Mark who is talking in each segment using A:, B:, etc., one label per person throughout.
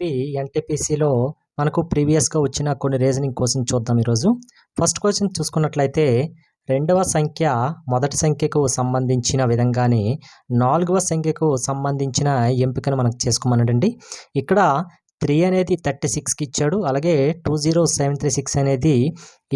A: AP ఎన్టీపీసీలో మనకు ప్రీవియస్‌గా వచ్చిన కొన్ని రీజనింగ్ క్వెషన్ చూద్దాం ఈరోజు. ఫస్ట్ క్వెషన్ చూసుకున్నట్లయితే రెండవ సంఖ్య మొదటి సంఖ్యకు సంబంధించిన విధంగానే నాలుగవ సంఖ్యకు సంబంధించిన ఎంపికను మనకు చేసుకోమన్నాడండి. ఇక్కడ 3 అనేది 36కి ఇచ్చాడు. అలాగే 20736 అనేది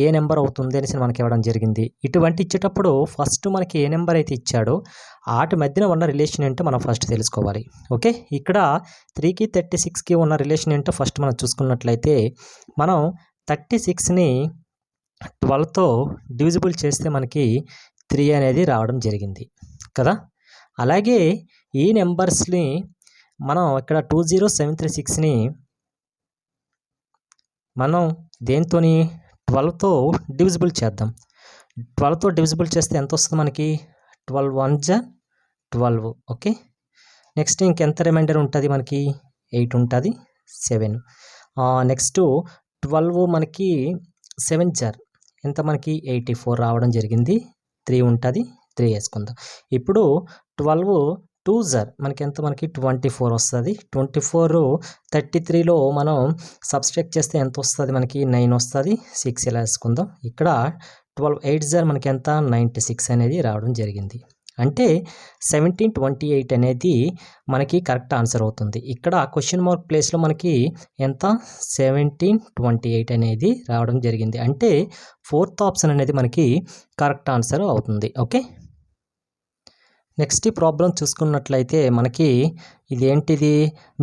A: ఏ నెంబర్ అవుతుంది అనేసి మనకి ఇవ్వడం జరిగింది. ఇటువంటి ఇచ్చేటప్పుడు ఫస్ట్ మనకి ఏ నెంబర్ అయితే ఇచ్చాడో వాటి మధ్యన ఉన్న రిలేషన్ ఏంటో మనం ఫస్ట్ తెలుసుకోవాలి. ఓకే, ఇక్కడ 3కి 36కి ఉన్న రిలేషన్ ఏంటో ఫస్ట్ మనం చూసుకున్నట్లయితే మనం 36ని 12తో డివిజిబుల్ చేస్తే మనకి 3 అనేది రావడం జరిగింది కదా. అలాగే ఈ నెంబర్స్ని మనం ఇక్కడ 20736ని మనం దేంతోని 12తో డివిజిబుల్ చేద్దాం. 12తో డివిజిబుల్ చేస్తే ఎంత వస్తుంది మనకి? 12 1 12. ఓకే, నెక్స్ట్ ఇంకెంత రిమైండర్ ఉంటుంది మనకి? 8 ఉంటుంది, 7. నెక్స్ట్ 12 మనకి 7 జార్ ఎంత మనకి? 84 రావడం జరిగింది. 3 ఉంటుంది, 3 వేసుకుందాం. ఇప్పుడు 12 2 జార్ మనకి ఎంత? మనకి 24 వస్తుంది. 24 33లో మనం సబ్స్ట్రాక్ట్ చేస్తే ఎంత వస్తుంది మనకి? 9 వస్తుంది. 6 ఇలా వేసుకుందాం. ఇక్కడ 12 8 జార్ మనకి ఎంత? 96 అనేది రావడం జరిగింది. అంటే 1728 అనేది మనకి కరెక్ట్ ఆన్సర్ అవుతుంది. ఇక్కడ క్వశ్చన్ మార్క్ ప్లేస్లో మనకి ఎంత? 1728 అనేది రావడం జరిగింది. అంటే 4th ఆప్షన్ అనేది మనకి కరెక్ట్ ఆన్సర్ అవుతుంది. ఓకే, నెక్స్ట్ ఈ ప్రాబ్లం చూసుకున్నట్లయితే మనకి ఇదేంటిది?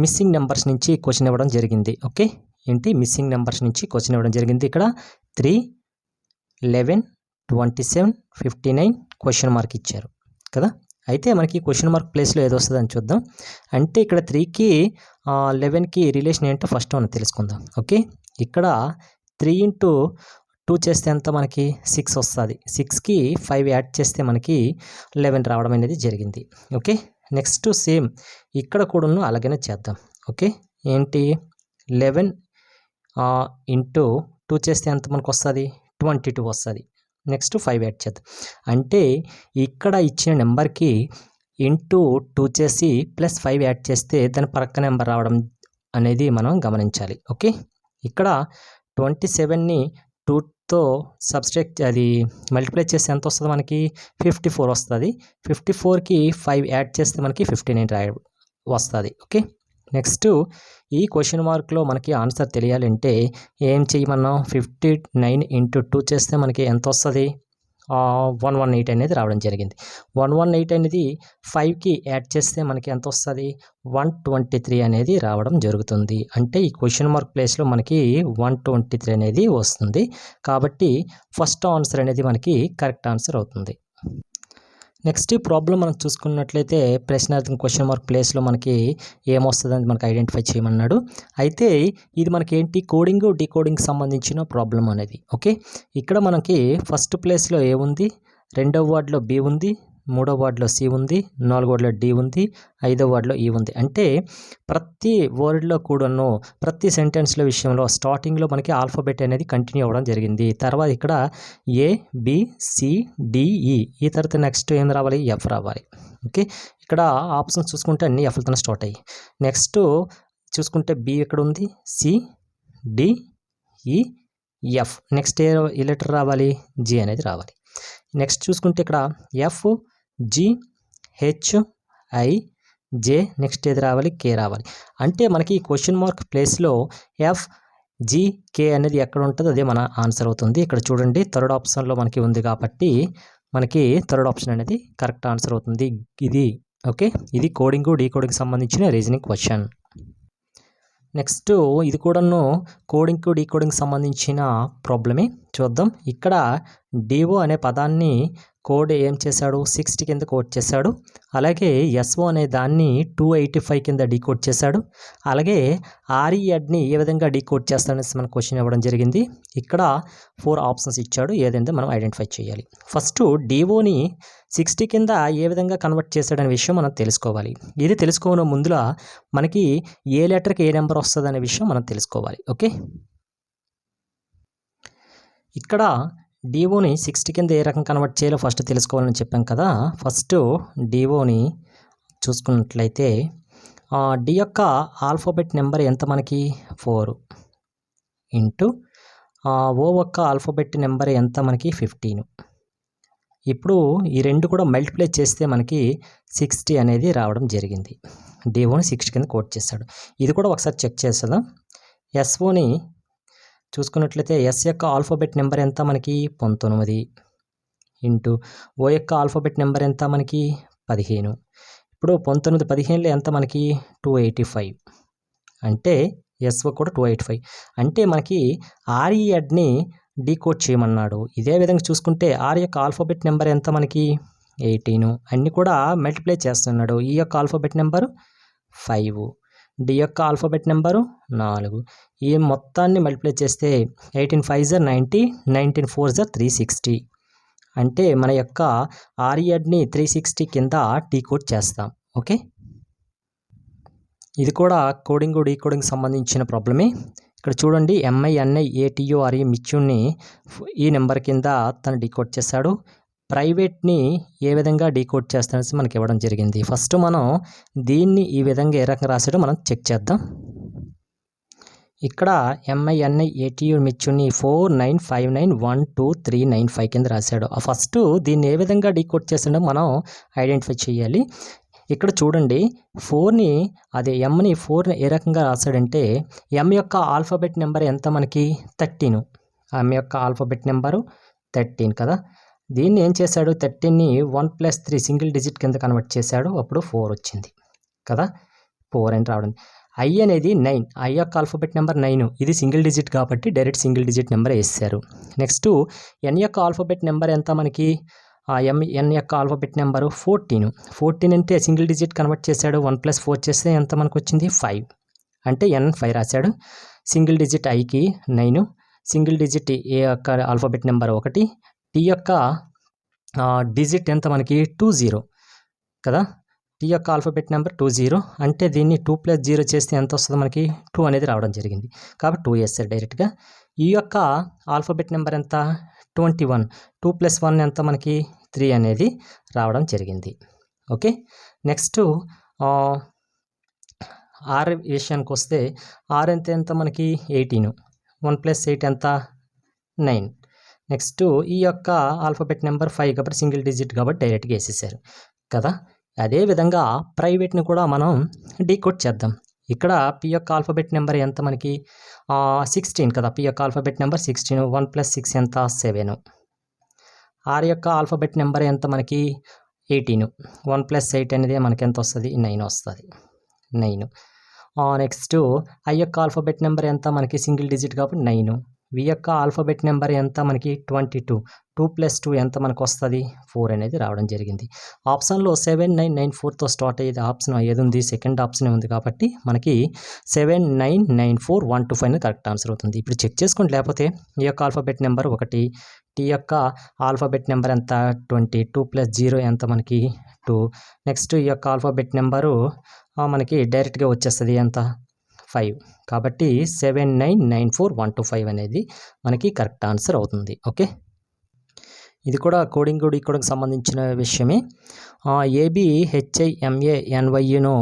A: మిస్సింగ్ నెంబర్స్ నుంచి క్వశ్చన్ ఇవ్వడం జరిగింది. ఓకే, ఏంటి? మిస్సింగ్ నెంబర్స్ నుంచి క్వశ్చన్ ఇవ్వడం జరిగింది. ఇక్కడ 3 11 27 59 క్వశ్చన్ మార్క్ ఇచ్చారు కదా. అయితే మనకి క్వశ్చన్ మార్క్ ప్లేస్లో ఏదో వస్తుందని చూద్దాం. అంటే ఇక్కడ 3కి 11కి రిలేషన్ ఏంటో ఫస్ట్ మనం తెలుసుకుందాం. ఓకే, ఇక్కడ 3 × 2 చేస్తే ఎంత మనకి? 6 వస్తుంది. 6కి 5 యాడ్ చేస్తే మనకి 11 రావడం అనేది జరిగింది. ఓకే, నెక్స్ట్ సేమ్ ఇక్కడ కూడా అలాగనే చేద్దాం. ఓకే, ఏంటి? 11 × 2 చేస్తే ఎంత మనకు వస్తుంది? 22 వస్తుంది. నెక్స్ట్ 5 యాడ్ చేద్దాం. అంటే ఇక్కడ ఇచ్చిన నెంబర్కి ఇంటూ 2 చేసి +5 యాడ్ చేస్తే దాని పక్క నెంబర్ రావడం అనేది మనం గమనించాలి. ఓకే, ఇక్కడ 27ని 2తో సబ్స్ట్రాక్ట్ అది మల్టిప్లై చేస్తే ఎంత వస్తుంది మనకి? 54 వస్తుంది. 54కి 5 యాడ్ చేస్తే మనకి 59 వస్తుంది. ఓకే, నెక్స్ట్ ఈ క్వశ్చన్ మార్క్లో మనకి ఆన్సర్ తెలియాలంటే ఏం చేయమన్నాం? 59 × 2 చేస్తే మనకి ఎంత వస్తుంది? 118 అనేది రావడం జరిగింది. 118 అనేది 5కి యాడ్ చేస్తే మనకి ఎంత వస్తుంది? 123 అనేది రావడం జరుగుతుంది. అంటే ఈ క్వశ్చన్ మార్క్ ప్లేస్లో మనకి 123 అనేది వస్తుంది. కాబట్టి ఫస్ట్ ఆన్సర్ అనేది మనకి కరెక్ట్ ఆన్సర్ అవుతుంది. నెక్స్ట్ ఈ ప్రాబ్లం మనం చూసుకున్నట్లయితే ప్రశ్నార్థకం క్వశ్చన్ మార్క్ ప్లేస్లో మనకి ఏమొస్తుందని మనకి ఐడెంటిఫై చేయమన్నాడు. అయితే ఇది మనకి ఏంటి? కోడింగ్ డీకోడింగ్ సంబంధించిన ప్రాబ్లం అనేది. ఓకే, ఇక్కడ మనకి ఫస్ట్ ప్లేస్లో ఏ ఉంది? రెండవ వర్డ్లో బి ఉంది, మూడవ వర్డ్లో సి ఉంది, నాలుగో వర్డ్లో డి ఉంది, ఐదవ వర్డ్లో ఈ ఉంది. అంటే ప్రతి వర్డ్లో కూడాను ప్రతి సెంటెన్స్ల విషయంలో స్టార్టింగ్లో మనకి ఆల్ఫాబెట్ అనేది కంటిన్యూ అవ్వడం జరిగింది. తర్వాత ఇక్కడ ఏ బి సి డి ఈ, ఈ తర్వాత నెక్స్ట్ ఏం రావాలి? ఎఫ్ రావాలి. ఓకే, ఇక్కడ ఆప్షన్స్ చూసుకుంటే అన్ని ఎఫ్లతో స్టార్ట్ అయ్యి. నెక్స్ట్ చూసుకుంటే బి ఎక్కడ ఉంది? సి డి ఈ ఎఫ్. నెక్స్ట్ ఏ లెటర్ రావాలి? జి అనేది రావాలి. నెక్స్ట్ చూసుకుంటే ఇక్కడ F G H I J, next ఏది రావాలి? కే రావాలి. అంటే మనకి క్వశ్చన్ మార్క్ ప్లేస్లో ఎఫ్ జి కే అనేది ఎక్కడ ఉంటుందో అదే మన ఆన్సర్ అవుతుంది. ఇక్కడ చూడండి థర్డ్ ఆప్షన్లో మనకి ఉంది కాబట్టి మనకి థర్డ్ ఆప్షన్ అనేది కరెక్ట్ ఆన్సర్ అవుతుంది. ఇది ఓకే, ఇది కోడింగ్ డీకోడింగ్ సంబంధించిన రీజనింగ్ క్వశ్చన్. నెక్స్ట్ ఇది కూడాను కోడింగ్ డీకోడింగ్ సంబంధించిన ప్రాబ్లమే చూద్దాం. ఇక్కడ డిఓ అనే పదాన్ని కోడ్ ఏం చేశాడు? 60 కింద కోడ్ చేశాడు. అలాగే ఎస్ఓ అనే దాన్ని 285 కింద డీకోడ్ చేశాడు. అలాగే ఆర్ఈఎడ్ని ఏ విధంగా డీకోడ్ చేస్తాడనేసి మన క్వశ్చన్ ఇవ్వడం జరిగింది. ఇక్కడ 4 ఆప్షన్స్ ఇచ్చాడు, ఏదైతే మనం ఐడెంటిఫై చేయాలి. ఫస్ట్ డిఓని 60 కింద ఏ విధంగా కన్వర్ట్ చేశాడనే విషయం మనం తెలుసుకోవాలి. ఇది తెలుసుకోవడం ముందులా మనకి ఏ లెటర్కి ఏ నెంబర్ వస్తుంది అనే విషయం మనం తెలుసుకోవాలి. ఓకే, ఇక్కడ డిఓని 60 కింద ఏ రకం కన్వర్ట్ చేయాలో ఫస్ట్ తెలుసుకోవాలని చెప్పాం కదా. ఫస్ట్ డిఓని చూసుకున్నట్లయితే డి యొక్క ఆల్ఫాబెట్ నెంబర్ ఎంత మనకి 4 ఇంటూ ఓ యొక్క ఆల్ఫాబెట్ నెంబర్ ఎంత మనకి 15. ఇప్పుడు ఈ రెండు కూడా మల్టిప్లై చేస్తే మనకి 60 అనేది రావడం జరిగింది. D1 60 కింద కోట్ చేశాడు. ఇది కూడా ఒకసారి చెక్ చేసేద్దాం. ఎస్ఓని చూసుకున్నట్లయితే ఎస్ యొక్క ఆల్ఫాబెట్ నెంబర్ ఎంత మనకి 19 ఇంటూ ఓ యొక్క ఆల్ఫాబెట్ నెంబర్ ఎంత మనకి 15. ఇప్పుడు 19 15లో ఎంత మనకి 285 అంటే ఎస్ఓ కూడా 285 అంటే మనకి ఆర్ఈఎడ్ని డీకోడ్ చేయమన్నాడు. ఇదే విధంగా చూసుకుంటే ఆర్ యొక్క ఆల్ఫాబెట్ నెంబర్ ఎంత మనకి 18 అన్నీ కూడా మల్టిప్లై చేస్తున్నాడు. ఈ యొక్క ఆల్ఫాబెట్ నెంబరు 5, డి యొక్క ఆల్ఫాబెట్ నెంబరు 4. ఈ మొత్తాన్ని మల్టిప్లై చేస్తే 18 5 90, 19 4 360 అంటే మన యొక్క ఆర్ఈఎడ్ని 360 కింద డీకోడ్ చేస్తాం. ఓకే, ఇది కూడా కోడింగ్ డీకోడింగ్ సంబంధించిన ప్రాబ్లమే. ఇక్కడ చూడండి, MINIATURE మిచ్యూన్ని ఈ నెంబర్ కింద తను డీకోడ్ చేశాడు. ప్రైవేట్ని ఏ విధంగా డీకోడ్ చేస్తానని మనకి ఇవ్వడం జరిగింది. ఫస్ట్ మనం దీన్ని ఈ విధంగా ఏ రకంగా రాసాడో మనం చెక్ చేద్దాం. ఇక్కడ MINIATURE మిచ్యూన్ని 4959123995 కింద రాశాడు. ఫస్ట్ దీన్ని ఏ విధంగా డీకోడ్ చేస్తాడో మనం ఐడెంటిఫై చేయాలి. ఇక్కడ చూడండి, 4ని అదే ఎమ్ని 4ని ఏ రకంగా రాశాడంటే ఎం యొక్క ఆల్ఫాబెట్ నెంబర్ ఎంత మనకి 13. ఎం యొక్క ఆల్ఫాబెట్ నెంబరు 13 కదా. దీన్ని ఏం చేశాడు, 13ని 1+3 సింగిల్ డిజిట్ కింద కన్వర్ట్ చేశాడు. అప్పుడు 4 వచ్చింది కదా, 4 అని రావడం. ఐ అనేది 9, ఐ యొక్క ఆల్ఫాబెట్ నెంబర్ 9, ఇది సింగిల్ డిజిట్ కాబట్టి డైరెక్ట్ సింగిల్ డిజిట్ నెంబర్ వేసారు. నెక్స్ట్ ఎన్ యొక్క ఆల్ఫాబెట్ నెంబర్ ఎంత మనకి ఎన్ యొక్క ఆల్ఫాబెట్ నెంబరు 14 అంటే సింగిల్ డిజిట్ కన్వర్ట్ చేశాడు. 1+4 చేస్తే ఎంత మనకు వచ్చింది 5 అంటే ఎన్ 5 రాశాడు. సింగిల్ డిజిట్ ఐకి 9, సింగిల్ డిజిట్ ఏ యొక్క ఆల్ఫాబెట్ నెంబర్ 1, టీ యొక్క డిజిట్ ఎంత మనకి 20 కదా. టీ యొక్క ఆల్ఫాబెట్ నెంబర్ 20 అంటే దీన్ని 2+0 చేస్తే ఎంత వస్తుంది మనకి 2 అనేది రావడం జరిగింది కాబట్టి 2 వేస్తారు డైరెక్ట్గా. ఈ యొక్క ఆల్ఫాబెట్ నెంబర్ ఎంత 21, 2+1 ఎంత మనకి 3 అనేది రావడం జరిగింది. ఓకే, నెక్స్ట్ ఆర్ విషయానికి వస్తే ఆర్ ఎంత మనకి 18, 1+8 ఎంత 9. నెక్స్ట్ ఈ యొక్క ఆల్ఫాబెట్ నెంబర్ 5 కాబట్టి సింగిల్ డిజిట్ కాబట్టి డైరెక్ట్గా వేసేసారు కదా. అదేవిధంగా ప్రైవేట్ని కూడా మనం డీకోడ్ చేద్దాం. ఇక్కడ పి యొక్క ఆల్ఫాబెట్ నెంబర్ ఎంత మనకి 16 కదా. పి యొక్క ఆల్ఫాబెట్ నెంబర్ 16, 1+6 ఎంత 7. ఆర్ యొక్క ఆల్ఫాబెట్ నెంబర్ ఎంత మనకి 18, 1+8 అనేది మనకి ఎంత వస్తుంది 9 వస్తుంది 9. నెక్స్ట్ ఐ యొక్క ఆల్ఫాబెట్ నెంబర్ ఎంత మనకి సింగిల్ డిజిట్ కాబట్టి 9. వి యొక్క ఆల్ఫాబెట్ నెంబర్ ఎంత మనకి 22, 2+2 ఎంత మనకు వస్తుంది 4 అనేది రావడం జరిగింది. ఆప్షన్లో 7994తో స్టార్ట్ అయ్యేది ఆప్షన్ ఏది ఉంది, సెకండ్ ఆప్షన్ ఉంది కాబట్టి మనకి 7994125 అనేది కరెక్ట్ ఆన్సర్ అవుతుంది. ఇప్పుడు చెక్ చేసుకోండి, లేకపోతే ఈ యొక్క ఆల్ఫాబెట్ నెంబర్ 1, టీ యొక్క ఆల్ఫాబెట్ నెంబర్ ఎంత 20, 2+0 ఎంత మనకి 2. నెక్స్ట్ ఈ యొక్క ఆల్ఫాబెట్ నెంబరు మనకి డైరెక్ట్గా వచ్చేస్తుంది ఎంత 5 కాబట్టి 7994125 అనేది మనకి కరెక్ట్ ఆన్సర్ అవుతుంది. ఓకే, ఇది కూడా కోడింగ్ డీకోడింగ్ సంబంధించిన విషయమే. ABHIMANYను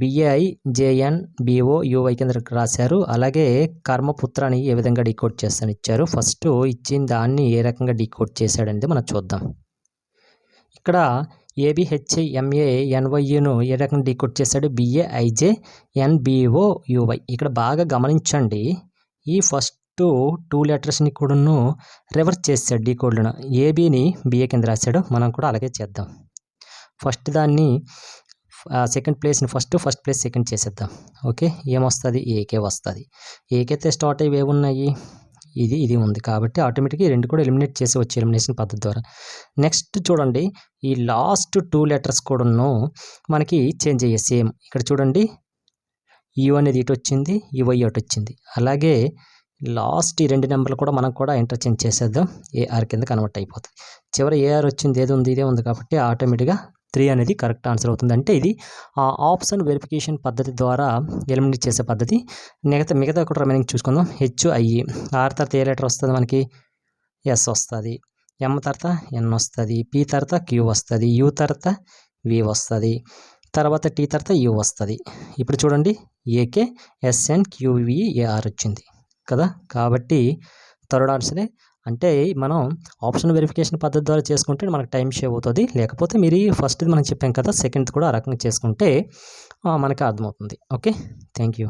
A: BAIJNBOUY కింద రాశారు. అలాగే కర్మపుత్రాన్ని ఏ విధంగా డీకోడ్ చేస్తాను ఇచ్చారు. ఫస్ట్ ఇచ్చిన దాన్ని ఏ రకంగా డీకోడ్ చేశాడనేది మనం చూద్దాం. ఇక్కడ ABHIMANYను ఏ రకంగా డీకోడ్ చేశాడు BAIJNBOUY. ఇక్కడ బాగా గమనించండి, ఈ ఫస్ట్ 2 లెటర్స్ని కూడాను రివర్స్ చేశాడు డీకోడ్లను. ఏబీని బిఏ కింద రాశాడు. మనం కూడా అలాగే చేద్దాం. ఫస్ట్ దాన్ని సెకండ్ ప్లేస్ని ఫస్ట్ ప్లేస్ సెకండ్ చేసేద్దాం. ఓకే, ఏమొస్తుంది ఏకే వస్తుంది. ఏకైతే స్టార్ట్ అయ్యి ఏమున్నాయి ఇది ఉంది కాబట్టి ఆటోమేటిక్గా ఈ రెండు కూడా ఎలిమినేట్ చేసి వచ్చే ఎలిమినేషన్ పద్ధతి ద్వారా. నెక్స్ట్ చూడండి, ఈ లాస్ట్ 2 లెటర్స్ కూడాను మనకి చేంజ్ అయ్యాయి సేమ్. ఇక్కడ చూడండి, యూ అనేది ఇటు వచ్చింది, యువై అటు వచ్చింది. అలాగే లాస్ట్ ఈ 2 నెంబర్లు కూడా మనం కూడా ఇంటర్చేంజ్ చేసేద్దాం. ఏఆర్ కింద కన్వర్ట్ అయిపోతుంది. చివరి ఏఆర్ వచ్చింది ఏది ఉంది ఇదే ఉంది కాబట్టి ఆటోమేటిక్గా 3 అనేది కరెక్ట్ ఆన్సర్ అవుతుంది. అంటే ఇది ఆప్షన్ వెరిఫికేషన్ పద్ధతి ద్వారా ఎలిమినేట్ చేసే పద్ధతి. మిగతా కూడా రిమైనింగ్ చూసుకుందాం. HI, ఆర్ తర్వాత ఏ లెటర్ వస్తుంది మనకి ఎస్ వస్తుంది, ఎం తర్వాత ఎన్ వస్తుంది, పి తర్వాత క్యూ వస్తుంది, యూ తర్వాత వి వస్తుంది, తర్వాత టీ తర్వాత యూ వస్తుంది. ఇప్పుడు చూడండి ఏకే ఎస్ఎన్ క్యూవిఏఆర్ వచ్చింది కదా. కాబట్టి థర్డ్ ఆప్షనే. అంటే మనం ఆప్షన్ వెరిఫికేషన్ పద్ధతి ద్వారా చేసుకుంటే మనకు టైం సేవ్ అవుతుంది. లేకపోతే మీరు ఫస్ట్ది మనం చెప్పాం కదా, సెకండ్ది కూడా ఆ రకంగా చేసుకుంటే మనకు అర్థమవుతుంది. Okay, thank you.